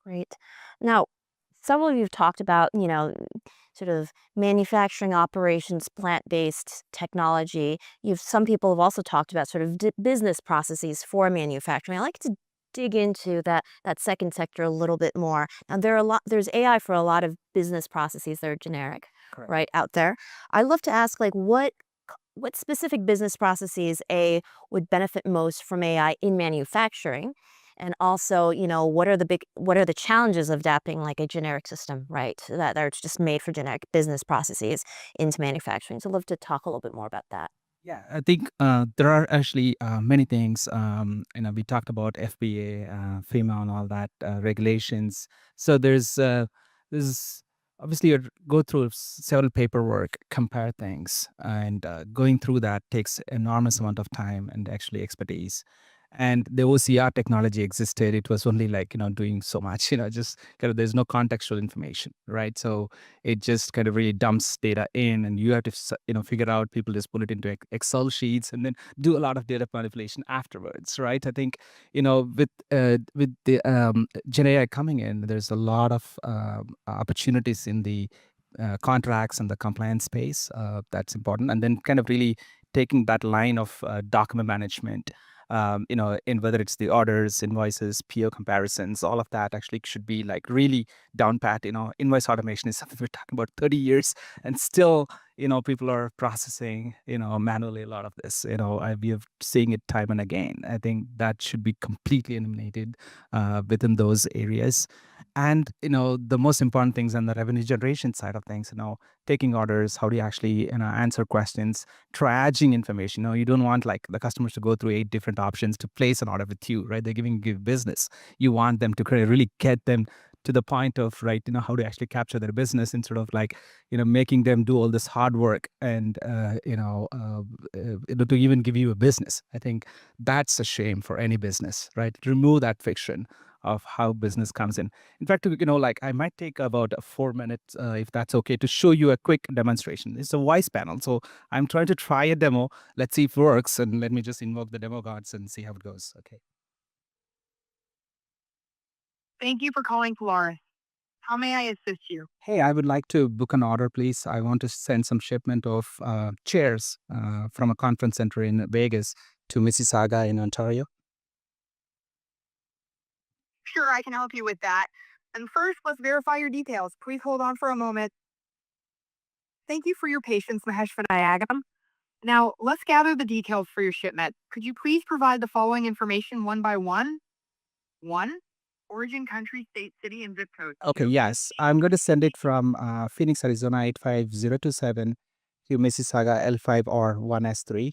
Great. Now, several of you have talked about, sort of manufacturing operations, plant-based technology. You've Some people have also talked about sort of business processes for manufacturing. I like to dig into that second sector a little bit more. Now, there's AI for a lot of business processes that are generic, Correct. right, out there. I'd love to ask, like, what specific business processes would benefit most from AI in manufacturing? And also, what are the challenges of adapting like a generic system, right? That are just made for generic business processes into manufacturing. So I'd love to talk a little bit more about that. Yeah, I think there are actually many things. We talked about FBA, FEMA, and all that regulations. So there's obviously you go through several paperwork, compare things, and going through that takes enormous amount of time and actually expertise. And the OCR technology existed. It was only like doing so much. Just kind of there's no contextual information, right? So it just kind of really dumps data in, and you have to figure out. People just put it into Excel sheets and then do a lot of data manipulation afterwards, right? I think with the Gen AI coming in, there's a lot of opportunities in the contracts and the compliance space. That's important, and then kind of really taking that line of document management, in whether it's the orders, invoices, PO comparisons, all of that actually should be like really down pat. Invoice automation is something we're talking about 30 years, and still, people are processing, manually a lot of this. We have seeing it time and again. I think that should be completely eliminated within those areas. And, the most important things on the revenue generation side of things, taking orders, how do you actually, answer questions, triaging information. You don't want like the customers to go through 8 different options to place an order with you, right? They're giving you business. You want them to kind of really get them to the point of, right, how to actually capture their business instead of like, making them do all this hard work and, to even give you a business. I think that's a shame for any business, right? Remove that friction of how business comes in. In fact, like I might take about 4 minutes, if that's okay, to show you a quick demonstration. It's a voice panel. So I'm trying to try a demo. Let's see if it works. And let me just invoke the demo gods and see how it goes. Okay. Thank you for calling Polaris. How may I assist you? Hey, I would like to book an order, please. I want to send some shipment of chairs from a conference center in Vegas to Mississauga in Ontario. Sure, I can help you with that. And first, let's verify your details. Please hold on for a moment. Thank you for your patience, Mahesh Vinayagam. Now, let's gather the details for your shipment. Could you please provide the following information one by one? One, origin, country, state, city, and zip code. Okay, Two, yes. I'm going to send it from Phoenix, Arizona 85027 to Mississauga L5 or 1S3.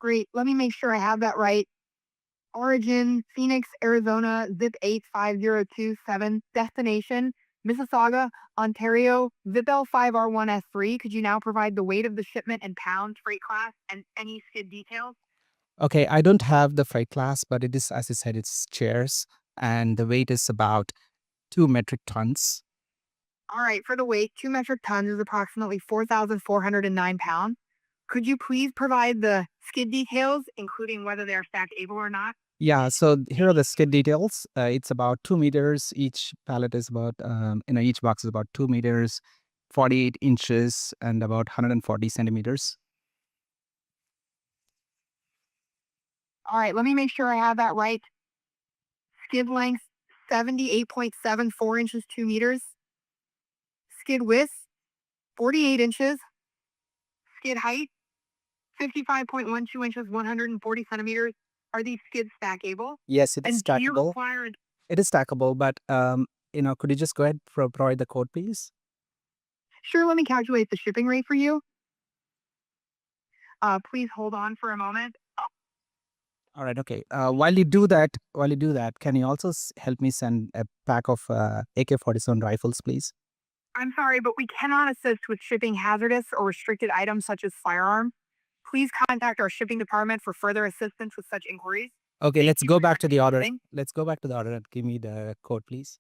great. Let me make sure I have that right. Origin, Phoenix, Arizona, zip 85027. Destination, Mississauga, Ontario, zip L5R1S3. Could you now provide the weight of the shipment in pounds, freight class, and any skid details? Okay, I don't have the freight class, but it is, as I said, it's chairs, and the weight is about 2 metric tons. All right, for the weight, 2 metric tons is approximately 4,409 pounds. Could you please provide the skid details, including whether they are stacked able or not? Yeah, so here are the skid details. It's about 2 meters. Each pallet is about, each box is about 2 meters, 48 inches, and about 140 centimeters. All right, let me make sure I have that right. Skid length, 78.74 inches, 2 meters. Skid width, 48 inches. Skid height, 55.12 inches, 140 centimeters. Are these skids stackable? Yes, it is And do you stackable. require, It is stackable, but could you just go ahead provide the code, please? sure, let me calculate the shipping rate for you. Please hold on for a moment. All right, okay. While you do that, can you also help me send a pack of AK-47 rifles, please? I'm sorry, but we cannot assist with shipping hazardous or restricted items such as firearms. Please contact our shipping department for further assistance with such inquiries. Okay, Thank let's you go for your back to the order. shipping. Let's go back to the order and give me the code, please.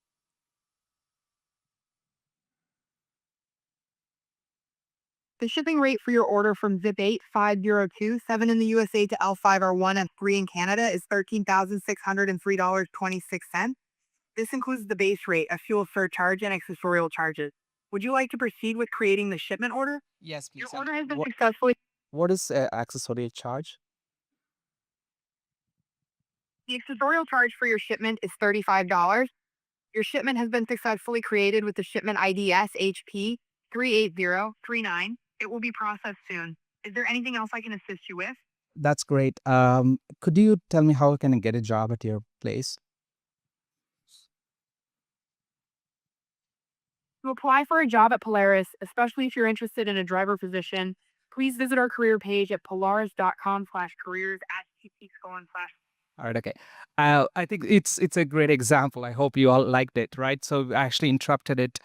The shipping rate for your order from zip 85027 in the USA to L5R1 and 3 in Canada is $13,603.26. This includes the base rate, a fuel surcharge, and accessorial charges. Would you like to proceed with creating the shipment order? Yes, Your please. order has been successfully. What is accessory charge? The accessorial charge for your shipment is $35. Your shipment has been successfully created with the shipment ID SHP 38039. It will be processed soon. Is there anything else I can assist you with? That's great. Could you tell me how can I get a job at your place? To apply for a job at Polaris, especially if you're interested in a driver position, please visit our career page at polaris.com/careers @tp:/. All right, okay. I think it's a great example. I hope you all liked it, right? So I actually interrupted it.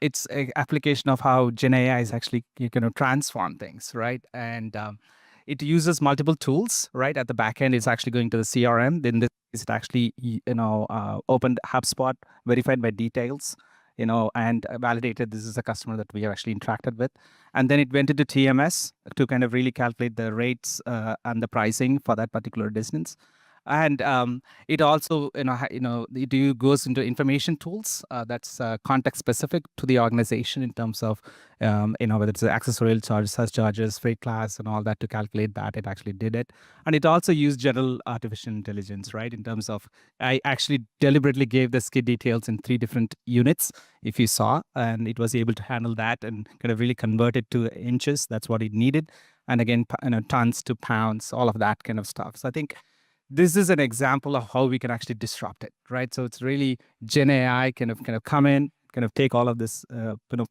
It's an application of how Gen AI is actually transform things, right? And it uses multiple tools, right? At the back end, it's actually going to the CRM. Then this is it actually opened HubSpot, verified by details, and validated this is a customer that we have actually interacted with. And then it went into TMS to kind of really calculate the rates and the pricing for that particular distance. And it also it goes into information tools that's context specific to the organization in terms of whether it's the accessorial charges, surcharges, freight class, and all that to calculate that. It actually did it. And it also used general artificial intelligence, right? In terms of, I actually deliberately gave the skid details in 3 different units, if you saw, and it was able to handle that and kind of really convert it to inches. That's what it needed. And again, tons to pounds, all of that kind of stuff. So I think this is an example of how we can actually disrupt it, right? So it's really Gen AI kind of come in, kind of take all of this,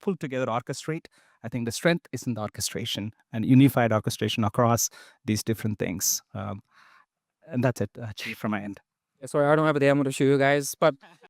pull together, orchestrate. I think the strength is in the orchestration and unified orchestration across these different things. And that's it, Chief, from my end. Sorry, I don't have a demo to show you guys, but